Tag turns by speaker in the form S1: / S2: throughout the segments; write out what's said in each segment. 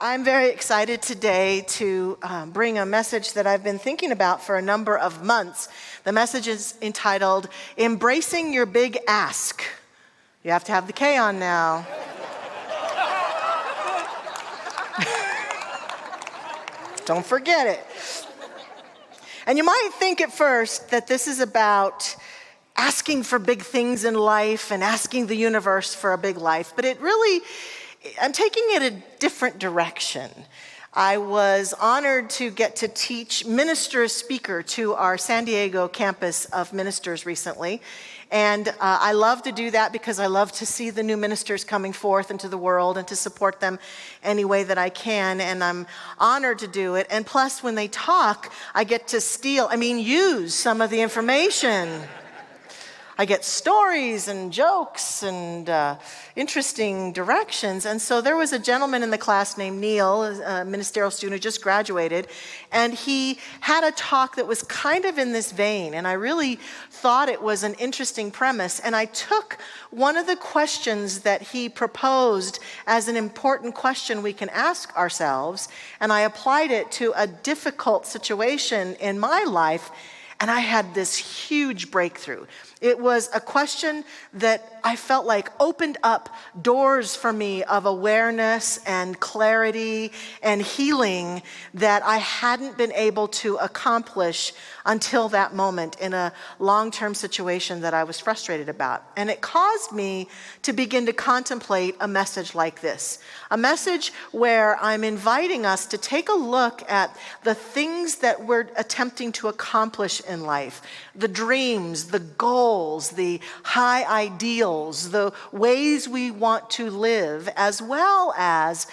S1: I'm very excited today to bring a message that I've been thinking about for a number of months. The message is entitled, Embracing Your Big Ask. You have to have the K on now. Don't forget it. And you might think at first that this is about asking for big things in life and asking the universe for a big life, but I'm taking it a different direction. I was honored to get to teach minister speaker to our San Diego campus of ministers recently. And I love to do that because I love to see the new ministers coming forth into the world and to support them any way that I can. And I'm honored to do it. And plus, when they talk, I get to use some of the information. I get stories and jokes and interesting directions. And so there was a gentleman in the class named Neil, a ministerial student who just graduated, and he had a talk that was kind of in this vein. And I really thought it was an interesting premise. And I took one of the questions that he proposed as an important question we can ask ourselves, and I applied it to a difficult situation in my life. And I had this huge breakthrough. It was a question that I felt like opened up doors for me of awareness and clarity and healing that I hadn't been able to accomplish until that moment in a long-term situation that I was frustrated about. And it caused me to begin to contemplate a message like this. A message where I'm inviting us to take a look at the things that we're attempting to accomplish in life, the dreams, the goals, the high ideals, the ways we want to live, as well as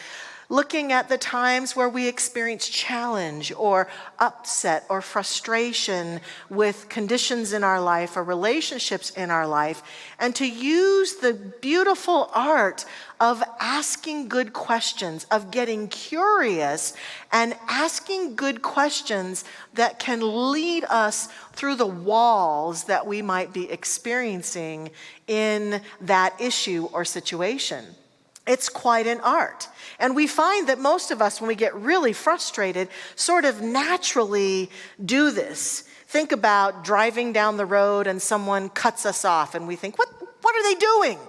S1: looking at the times where we experience challenge or upset or frustration with conditions in our life or relationships in our life, and to use the beautiful art of asking good questions, of getting curious and asking good questions that can lead us through the walls that we might be experiencing in that issue or situation. It's quite an art. And we find that most of us, when we get really frustrated, sort of naturally do this. Think about driving down the road and someone cuts us off and we think, what are they doing?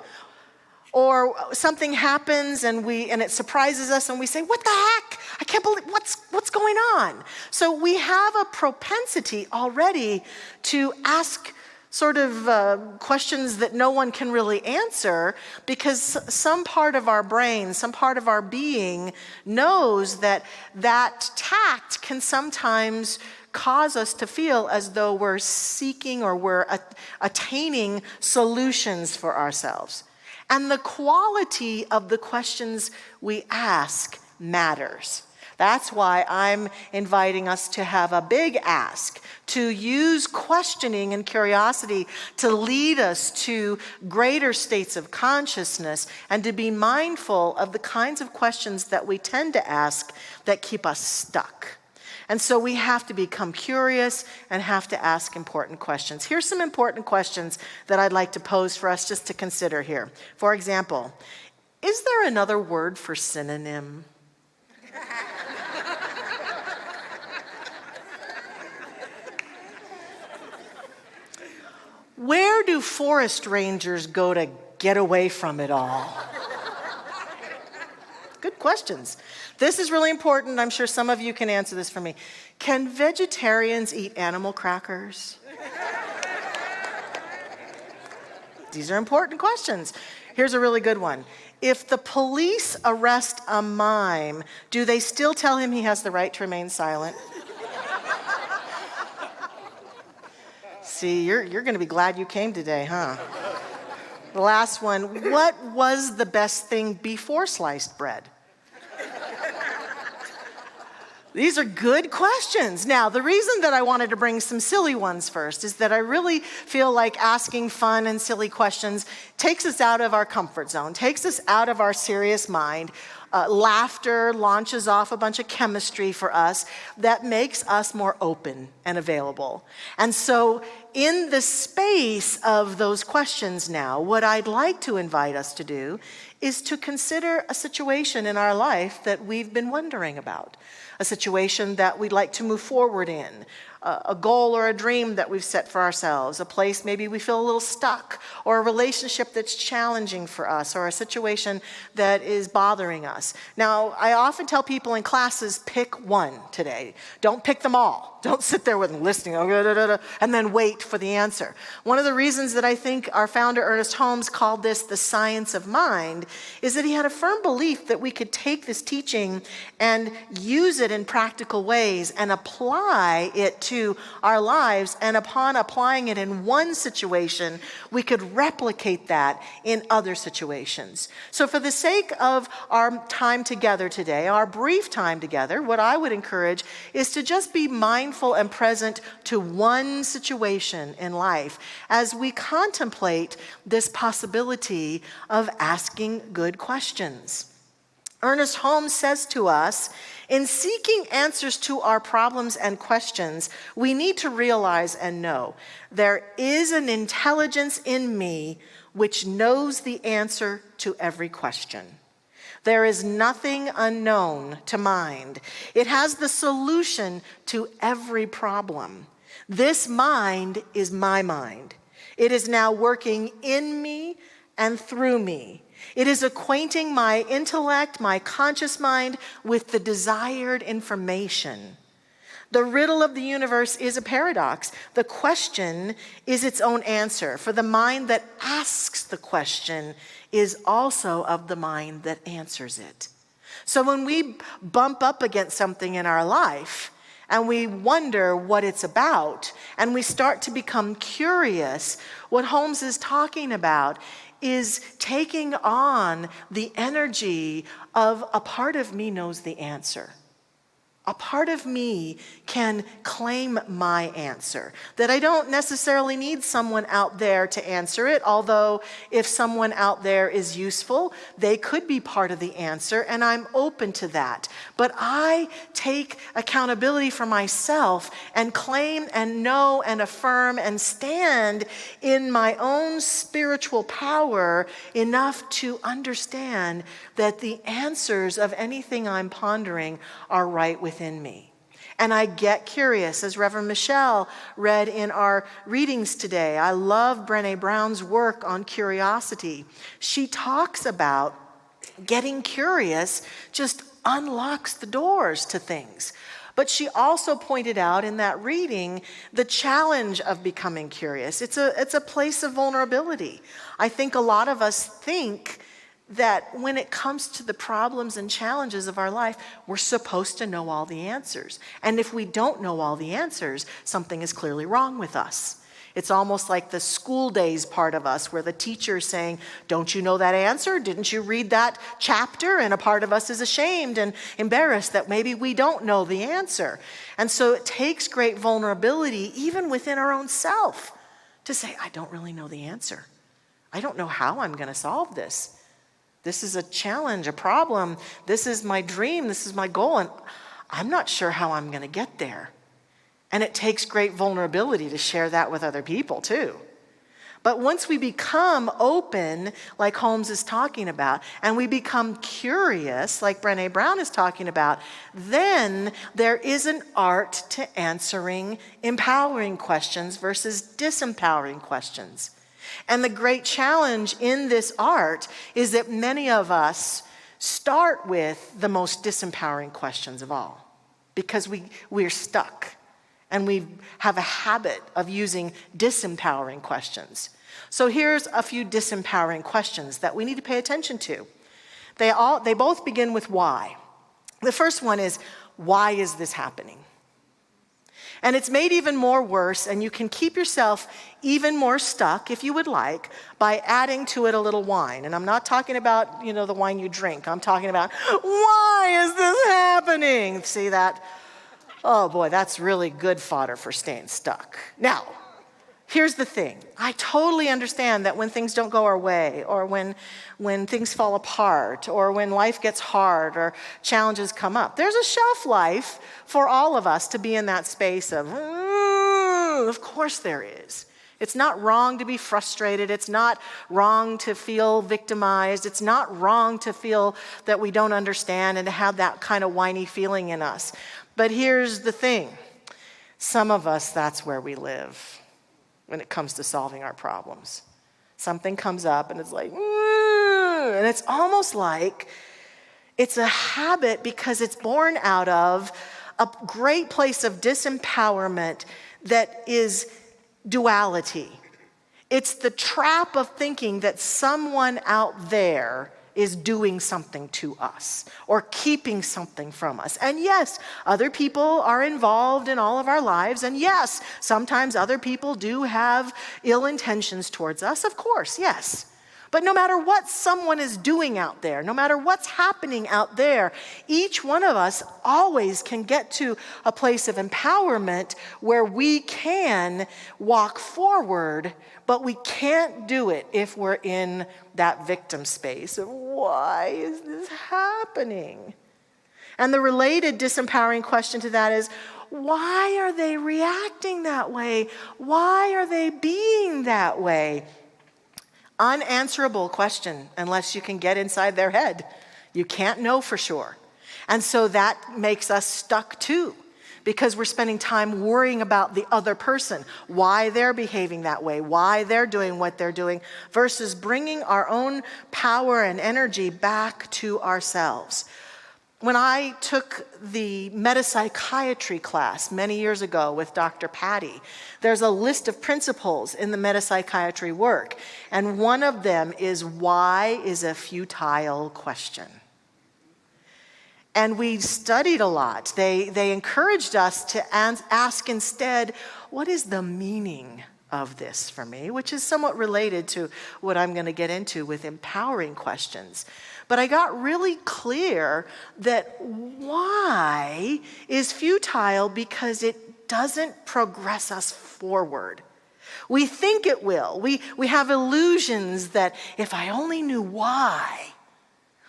S1: Or something happens and it surprises us and we say, what the heck? I can't believe what's going on. So we have a propensity already to ask sort of questions that no one can really answer, because some part of our brain, some part of our being knows that tact can sometimes cause us to feel as though we're seeking or we're attaining solutions for ourselves. And the quality of the questions we ask matters. That's why I'm inviting us to have a big ask, to use questioning and curiosity to lead us to greater states of consciousness, and to be mindful of the kinds of questions that we tend to ask that keep us stuck. And so we have to become curious and have to ask important questions. Here's some important questions that I'd like to pose for us just to consider here. For example, is there another word for synonym? Where do forest rangers go to get away from it all? Good questions. This is really important. I'm sure some of you can answer this for me. Can vegetarians eat animal crackers? These are important questions. Here's a really good one. If the police arrest a mime, do they still tell him he has the right to remain silent? See, you're going to be glad you came today, huh? The last one, what was the best thing before sliced bread? These are good questions. Now, the reason that I wanted to bring some silly ones first is that I really feel like asking fun and silly questions takes us out of our comfort zone, takes us out of our serious mind, Laughter launches off a bunch of chemistry for us that makes us more open and available. And so in the space of those questions now, what I'd like to invite us to do is to consider a situation in our life that we've been wondering about, a situation that we'd like to move forward in, a goal or a dream that we've set for ourselves, a place maybe we feel a little stuck, or a relationship that's challenging for us, or a situation that is bothering us. Now, I often tell people in classes, pick one today. Don't pick them all. Don't sit there with them listening, and then wait for the answer. One of the reasons that I think our founder, Ernest Holmes, called this the science of mind is that he had a firm belief that we could take this teaching and use it in practical ways and apply it to our lives. And upon applying it in one situation, we could replicate that in other situations. So for the sake of our time together today, our brief time together, what I would encourage is to just be mindful and present to one situation in life as we contemplate this possibility of asking good questions. Ernest Holmes says to us, in seeking answers to our problems and questions, we need to realize and know there is an intelligence in me which knows the answer to every question. There is nothing unknown to mind. It has the solution to every problem. This mind is my mind. It is now working in me and through me. It is acquainting my intellect, my conscious mind, with the desired information. The riddle of the universe is a paradox. The question is its own answer, for the mind that asks the question is also of the mind that answers it. So when we bump up against something in our life and we wonder what it's about and we start to become curious, what Holmes is talking about is taking on the energy of a part of me knows the answer. A part of me can claim my answer, that I don't necessarily need someone out there to answer it, although if someone out there is useful, they could be part of the answer, and I'm open to that. But I take accountability for myself and claim and know and affirm and stand in my own spiritual power enough to understand that the answers of anything I'm pondering are right within me. And I get curious, as Reverend Michelle read in our readings today. I love Brené Brown's work on curiosity. She talks about getting curious just unlocks the doors to things. But she also pointed out in that reading the challenge of becoming curious. It's a place of vulnerability. I think a lot of us think that when it comes to the problems and challenges of our life, we're supposed to know all the answers. And if we don't know all the answers, something is clearly wrong with us. It's almost like the school days part of us where the teacher is saying, don't you know that answer? Didn't you read that chapter? And a part of us is ashamed and embarrassed that maybe we don't know the answer. And so it takes great vulnerability, even within our own self, to say, I don't really know the answer. I don't know how I'm going to solve this. This is a challenge, a problem. This is my dream. This is my goal. And I'm not sure how I'm going to get there. And it takes great vulnerability to share that with other people too. But once we become open, like Holmes is talking about, and we become curious, like Brené Brown is talking about, then there is an art to answering empowering questions versus disempowering questions. And the great challenge in this art is that many of us start with the most disempowering questions of all because we're stuck and we have a habit of using disempowering questions. So here's a few disempowering questions that we need to pay attention to. They both begin with why. The first one is, why is this happening? And it's made even more worse, and you can keep yourself even more stuck, if you would like, by adding to it a little wine. And I'm not talking about, the wine you drink. I'm talking about, why is this happening? See that? Oh boy, that's really good fodder for staying stuck. Now, Here's the thing. I totally understand that when things don't go our way, or when things fall apart, or when life gets hard, or challenges come up, there's a shelf life for all of us to be in that space of course there is. It's not wrong to be frustrated. It's not wrong to feel victimized. It's not wrong to feel that we don't understand and to have that kind of whiny feeling in us. But here's the thing. Some of us, that's where we live when it comes to solving our problems. Something comes up and it's like, and it's almost like it's a habit because it's born out of a great place of disempowerment that is duality. It's the trap of thinking that someone out there is doing something to us or keeping something from us. And yes, other people are involved in all of our lives. And yes, sometimes other people do have ill intentions towards us. Of course, yes. But no matter what someone is doing out there, no matter what's happening out there, each one of us always can get to a place of empowerment where we can walk forward, but we can't do it if we're in that victim space of why is this happening? And the related disempowering question to that is, why are they reacting that way? Why are they being that way? Unanswerable question unless you can get inside their head. You can't know for sure. And so that makes us stuck too, because we're spending time worrying about the other person, why they're behaving that way, why they're doing what they're doing, versus bringing our own power and energy back to ourselves. When I took the metapsychiatry class many years ago with Dr. Patty, there's a list of principles in the metapsychiatry work, and one of them is, why is a futile question? And we studied a lot. They encouraged us to ask instead, what is the meaning of this for me? Which is somewhat related to what I'm going to get into with empowering questions. But I got really clear that why is futile because it doesn't progress us forward. We think it will. We have illusions that if I only knew why,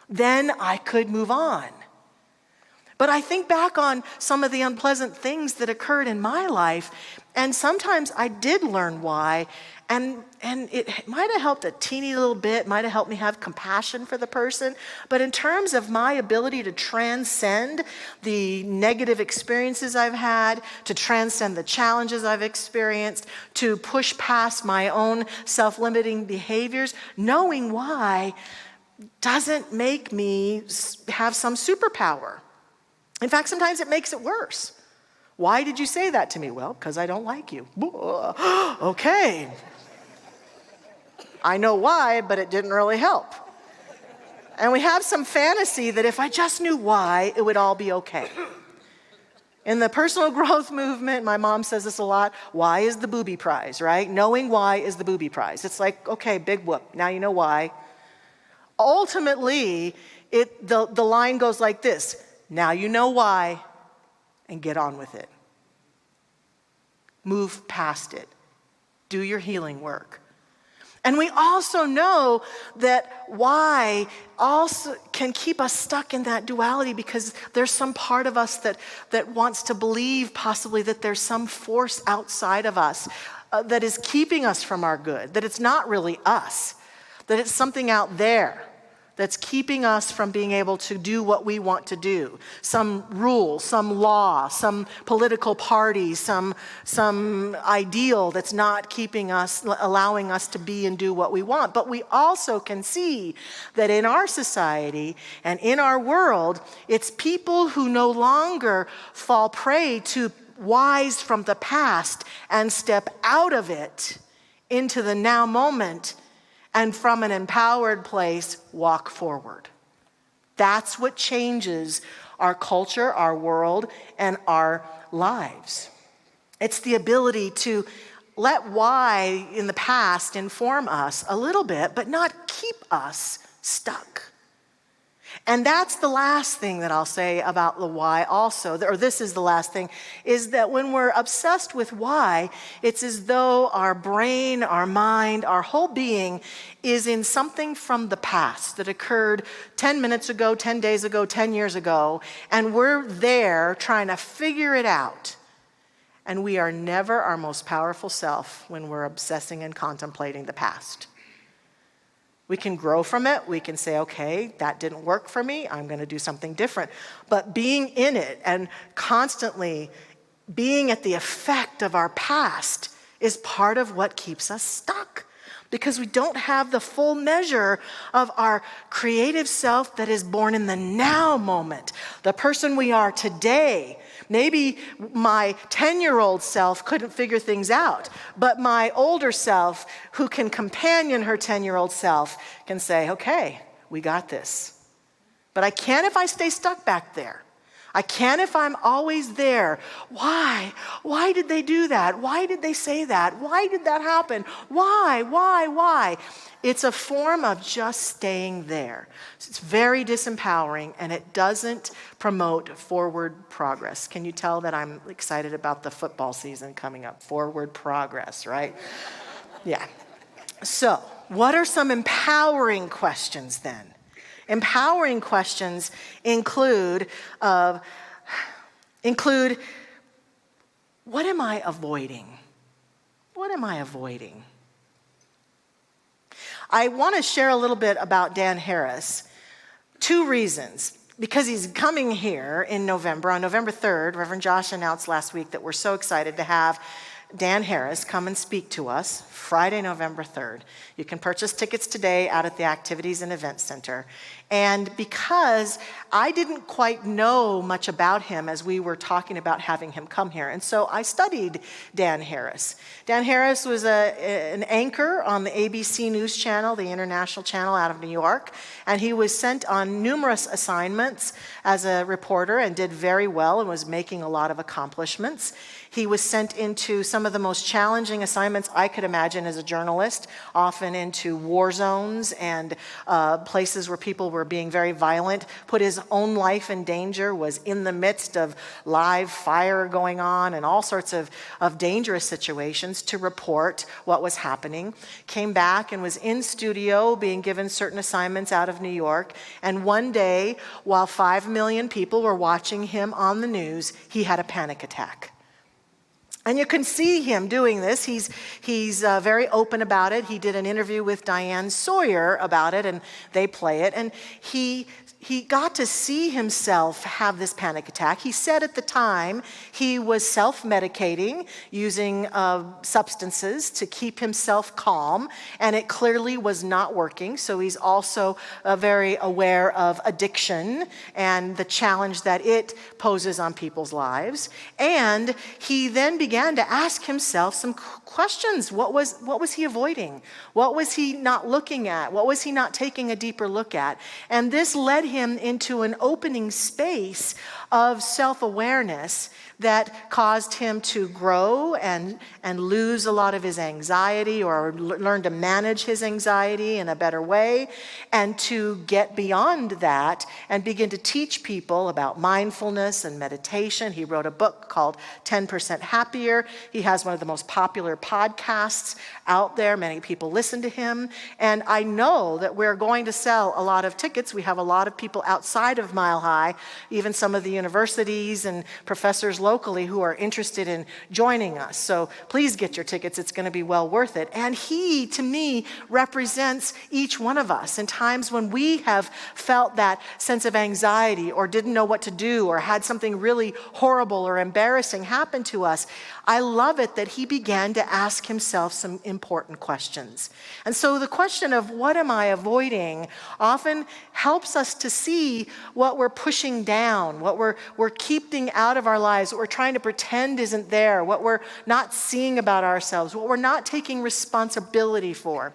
S1: then I could move on. But I think back on some of the unpleasant things that occurred in my life, and sometimes I did learn why, and it might have helped a teeny little bit, might have helped me have compassion for the person, but in terms of my ability to transcend the negative experiences I've had, to transcend the challenges I've experienced, to push past my own self-limiting behaviors, knowing why doesn't make me have some superpower. In fact, sometimes it makes it worse. Why did you say that to me? Well, because I don't like you. Okay. I know why, but it didn't really help. And we have some fantasy that if I just knew why, it would all be okay. In the personal growth movement, my mom says this a lot, why is the booby prize, right? Knowing why is the booby prize. It's like, okay, big whoop, now you know why. Ultimately, the line goes like this, now you know why, and get on with it. Move past it. Do your healing work. And we also know that why also can keep us stuck in that duality because there's some part of us that wants to believe possibly that there's some force outside of us that is keeping us from our good, that it's not really us, that it's something out there that's keeping us from being able to do what we want to do. Some rule, some law, some political party, some ideal that's not keeping us, allowing us to be and do what we want. But we also can see that in our society and in our world, it's people who no longer fall prey to whys from the past and step out of it into the now moment and from an empowered place, walk forward. That's what changes our culture, our world, and our lives. It's the ability to let why in the past inform us a little bit, but not keep us stuck. And that's the last thing that I'll say about the why also, or this is the last thing, is that when we're obsessed with why, it's as though our brain, our mind, our whole being is in something from the past that occurred 10 minutes ago, 10 days ago, 10 years ago, and we're there trying to figure it out. And we are never our most powerful self when we're obsessing and contemplating the past. We can grow from it. We can say, okay, that didn't work for me. I'm going to do something different. But being in it and constantly being at the effect of our past is part of what keeps us stuck, because we don't have the full measure of our creative self that is born in the now moment, the person we are today. Maybe my 10-year-old self couldn't figure things out, but my older self, who can companion her 10-year-old self, can say, okay, we got this. But I can't if I stay stuck back there. I can if I'm always there. Why? Why did they do that? Why did they say that? Why did that happen? Why? It's a form of just staying there. It's very disempowering, and it doesn't promote forward progress. Can you tell that I'm excited about the football season coming up? Forward progress, right? Yeah. So, what are some empowering questions then? Empowering questions include, what am I avoiding? What am I avoiding? I want to share a little bit about Dan Harris. 2 reasons. Because he's coming here in November, on November 3rd, Reverend Josh announced last week that we're so excited to have Dan Harris come and speak to us Friday, November 3rd. You can purchase tickets today out at the Activities and Events Center. And because I didn't quite know much about him as we were talking about having him come here, and so I studied Dan Harris. Dan Harris was an anchor on the ABC News Channel, the international channel out of New York, and he was sent on numerous assignments as a reporter and did very well and was making a lot of accomplishments. He was sent into some of the most challenging assignments I could imagine as a journalist, often into war zones and places where people were being very violent, put his own life in danger, was in the midst of live fire going on and all sorts of dangerous situations to report what was happening. Came back and was in studio being given certain assignments out of New York. And one day, while 5 million people were watching him on the news, he had a panic attack. And you can see him doing this. He's very open about it. He did an interview with Diane Sawyer about it, and they play it. And he got to see himself have this panic attack. He said at the time he was self-medicating using substances to keep himself calm, and it clearly was not working. So he's also very aware of addiction and the challenge that it poses on people's lives. And he then began to ask himself some questions. What was he avoiding? What was he not looking at? What was he not taking a deeper look at? And this led him into an opening space of self-awareness that caused him to grow and lose a lot of his anxiety, or learn to manage his anxiety in a better way, and to get beyond that and begin to teach people about mindfulness and meditation. He wrote a book called 10% Happier. He has one of the most popular podcasts out there. Many people listen to him. And I know that we're going to sell a lot of tickets. We have a lot of people outside of Mile High, even some of the universities and professors locally who are interested in joining us. So please get your tickets. It's going to be well worth it. And he, to me, represents each one of us in times when we have felt that sense of anxiety or didn't know what to do or had something really horrible or embarrassing happen to us. I love it that he began to ask himself some important questions. And so the question of what am I avoiding often helps us to see what we're pushing down, what we're keeping out of our lives, what we're trying to pretend isn't there, what we're not seeing about ourselves, what we're not taking responsibility for.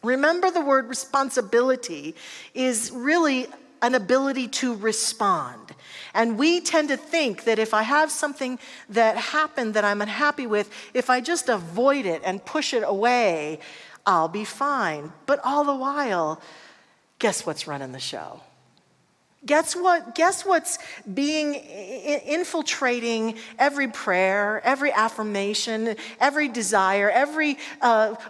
S1: Remember, the word responsibility is really an ability to respond. And we tend to think that if I have something that happened that I'm unhappy with, if I just avoid it and push it away, I'll be fine. But all the while, guess what's running the show? Guess what's infiltrating every prayer, every affirmation, every desire, every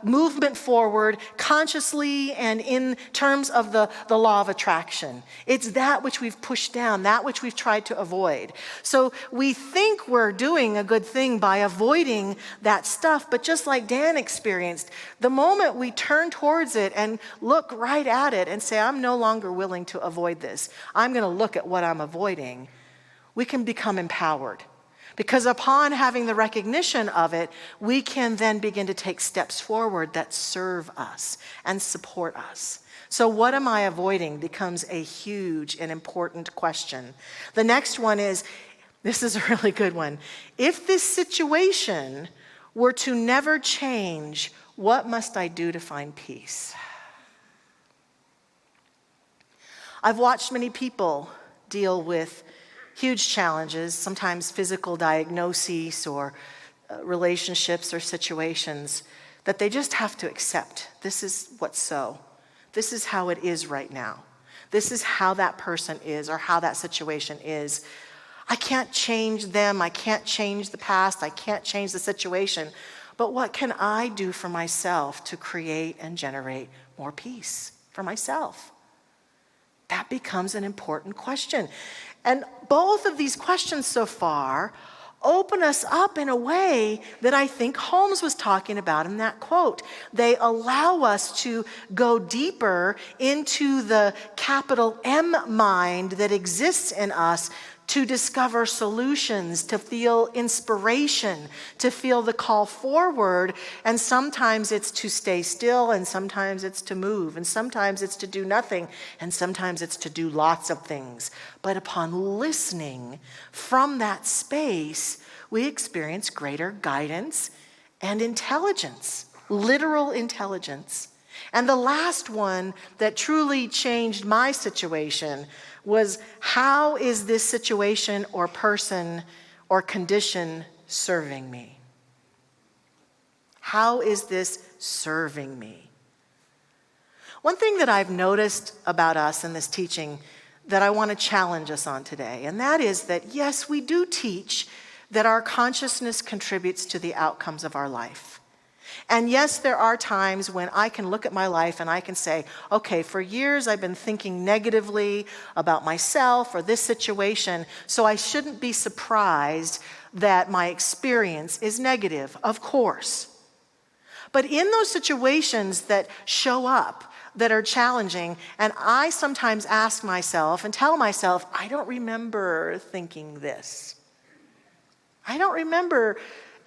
S1: movement forward, consciously and in terms of the law of attraction. It's that which we've pushed down, that which we've tried to avoid. So we think we're doing a good thing by avoiding that stuff, but just like Dan experienced, the moment we turn towards it and look right at it and say, I'm no longer willing to avoid this, I'm going to look at what I'm avoiding, we can become empowered. Because upon having the recognition of it, we can then begin to take steps forward that serve us and support us. So what am I avoiding becomes a huge and important question. The next one is, this is a really good one. If this situation were to never change, what must I do to find peace? I've watched many people deal with huge challenges, sometimes physical diagnoses or relationships or situations that they just have to accept. This is what's so. This is how it is right now. This is how that person is or how that situation is. I can't change them. I can't change the past. I can't change the situation. But what can I do for myself to create and generate more peace for myself? That becomes an important question. And both of these questions so far open us up in a way that I think Holmes was talking about in that quote. They allow us to go deeper into the capital M mind that exists in us to discover solutions, to feel inspiration, to feel the call forward. And sometimes it's to stay still, and sometimes it's to move, and sometimes it's to do nothing, and sometimes it's to do lots of things. But upon listening from that space, we experience greater guidance and intelligence, literal intelligence. And the last one that truly changed my situation was, how is this situation or person or condition serving me? How is this serving me? One thing that I've noticed about us in this teaching that I want to challenge us on today, and that is that, yes, we do teach that our consciousness contributes to the outcomes of our life. And yes, there are times when I can look at my life and I can say, okay, for years I've been thinking negatively about myself or this situation, so I shouldn't be surprised that my experience is negative, of course. But in those situations that show up, that are challenging, and I sometimes ask myself and tell myself, I don't remember thinking this. I don't remember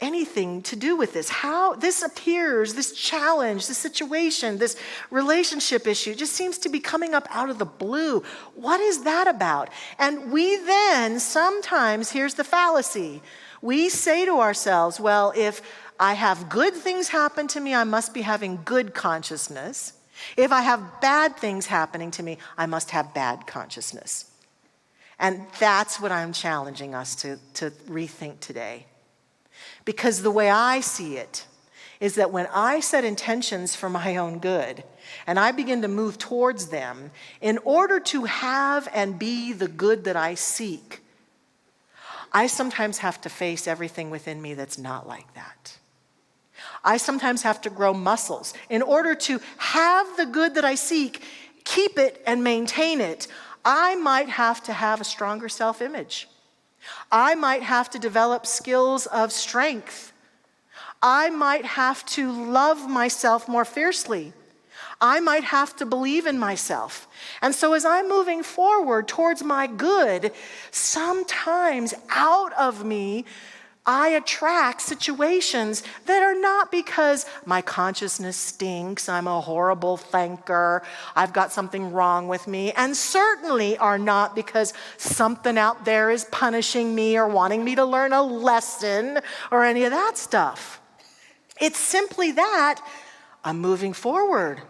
S1: anything to do with this. How this appears, this challenge, this situation, this relationship issue just seems to be coming up out of the blue. What is that about? And we then sometimes, here's the fallacy, we say to ourselves, well, if I have good things happen to me, I must be having good consciousness. If I have bad things happening to me, I must have bad consciousness. And that's what I'm challenging us to rethink today. Because the way I see it is that when I set intentions for my own good and I begin to move towards them, in order to have and be the good that I seek, I sometimes have to face everything within me that's not like that. I sometimes have to grow muscles. In order to have the good that I seek, keep it and maintain it, I might have to have a stronger self-image. I might have to develop skills of strength. I might have to love myself more fiercely. I might have to believe in myself. And so as I'm moving forward towards my good, sometimes out of me, I attract situations that are not because my consciousness stinks, I'm a horrible thinker, I've got something wrong with me, and certainly are not because something out there is punishing me or wanting me to learn a lesson or any of that stuff. It's simply that I'm moving forward,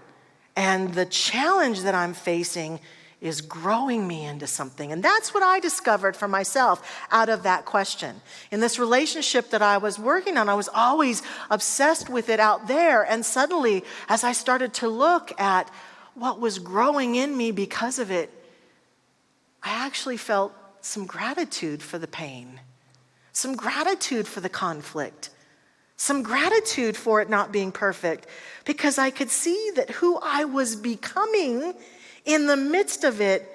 S1: and the challenge that I'm facing is growing me into something. And that's what I discovered for myself out of that question. In this relationship that I was working on, I was always obsessed with it out there. And suddenly, as I started to look at what was growing in me because of it, I actually felt some gratitude for the pain, some gratitude for the conflict, some gratitude for it not being perfect, because I could see that who I was becoming in the midst of it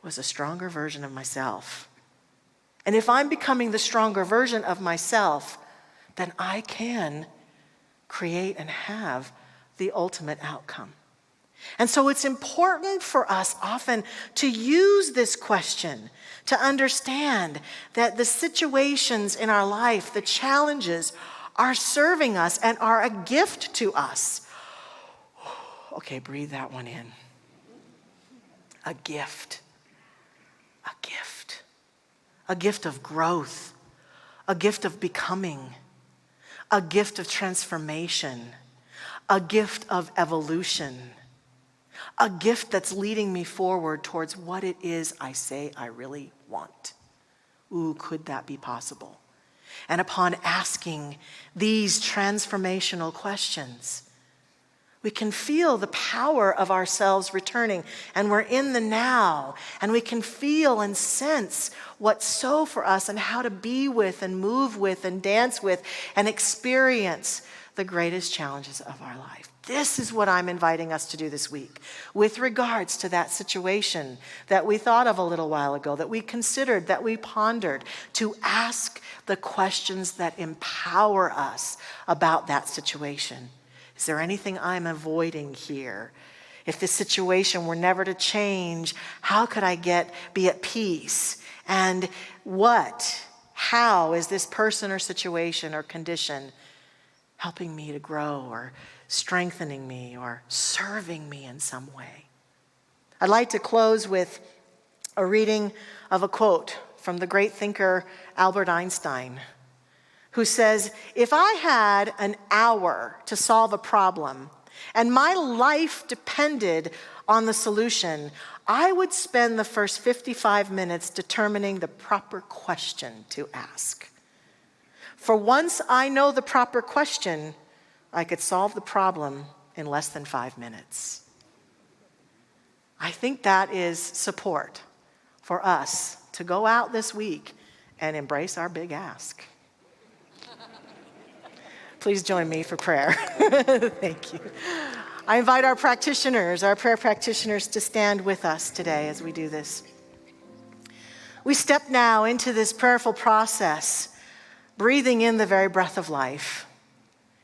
S1: was a stronger version of myself. And if I'm becoming the stronger version of myself, then I can create and have the ultimate outcome. And so it's important for us often to use this question to understand that the situations in our life, the challenges, are serving us and are a gift to us. Okay, breathe that one in. A gift. A gift. A gift of growth. A gift of becoming. A gift of transformation. A gift of evolution. A gift that's leading me forward towards what it is I say I really want. Ooh, could that be possible? And upon asking these transformational questions, we can feel the power of ourselves returning, and we're in the now, and we can feel and sense what's so for us and how to be with and move with and dance with and experience the greatest challenges of our life. This is what I'm inviting us to do this week with regards to that situation that we thought of a little while ago, that we considered, that we pondered, to ask the questions that empower us about that situation. Is there anything I'm avoiding here? If this situation were never to change, how could I be at peace? And how is this person or situation or condition helping me to grow or strengthening me or serving me in some way? I'd like to close with a reading of a quote from the great thinker Albert Einstein, who says, "If I had an hour to solve a problem and my life depended on the solution, I would spend the first 55 minutes determining the proper question to ask. For once I know the proper question, I could solve the problem in less than 5 minutes." I think that is support for us to go out this week and embrace our big ask. Please join me for prayer. Thank you. I invite our practitioners, our prayer practitioners, to stand with us today as we do this. We step now into this prayerful process, breathing in the very breath of life.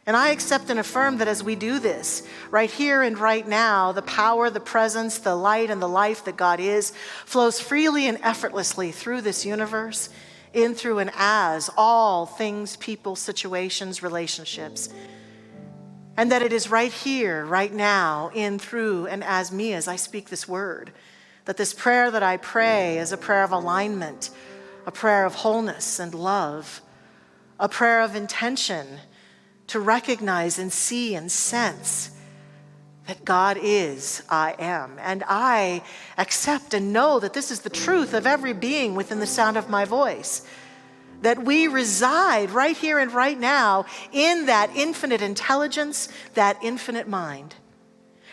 S1: And I accept and affirm that as we do this, right here and right now, the power, the presence, the light, and the life that God is flows freely and effortlessly through this universe, in, through, and as all things, people, situations, relationships. And that it is right here, right now, in, through, and as me as I speak this word, that this prayer that I pray is a prayer of alignment, a prayer of wholeness and love, a prayer of intention to recognize and see and sense that God is, I am. And I accept and know that this is the truth of every being within the sound of my voice. That we reside right here and right now in that infinite intelligence, that infinite mind.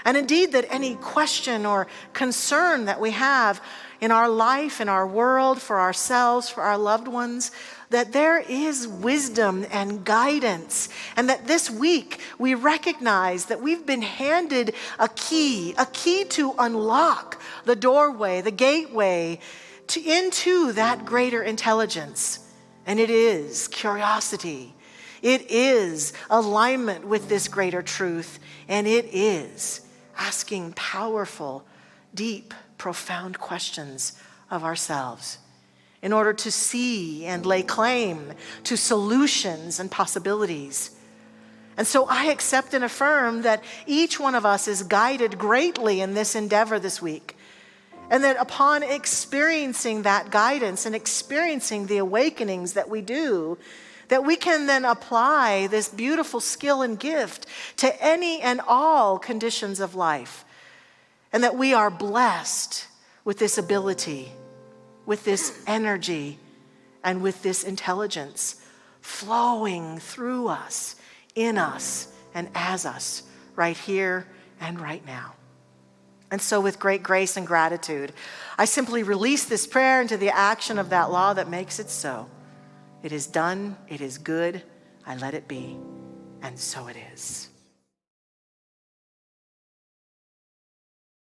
S1: And indeed that any question or concern that we have in our life, in our world, for ourselves, for our loved ones, that there is wisdom and guidance, and that this week we recognize that we've been handed a key to unlock the doorway, the gateway into that greater intelligence. And it is curiosity. It is alignment with this greater truth, and it is asking powerful, deep, profound questions of ourselves in order to see and lay claim to solutions and possibilities. And so I accept and affirm that each one of us is guided greatly in this endeavor this week. And that upon experiencing that guidance and experiencing the awakenings that we do, that we can then apply this beautiful skill and gift to any and all conditions of life. And that we are blessed with this ability, with this energy, and with this intelligence flowing through us, in us, and as us, right here and right now. And so with great grace and gratitude, I simply release this prayer into the action of that law that makes it so. It is done. It is good. I let it be. And so it is.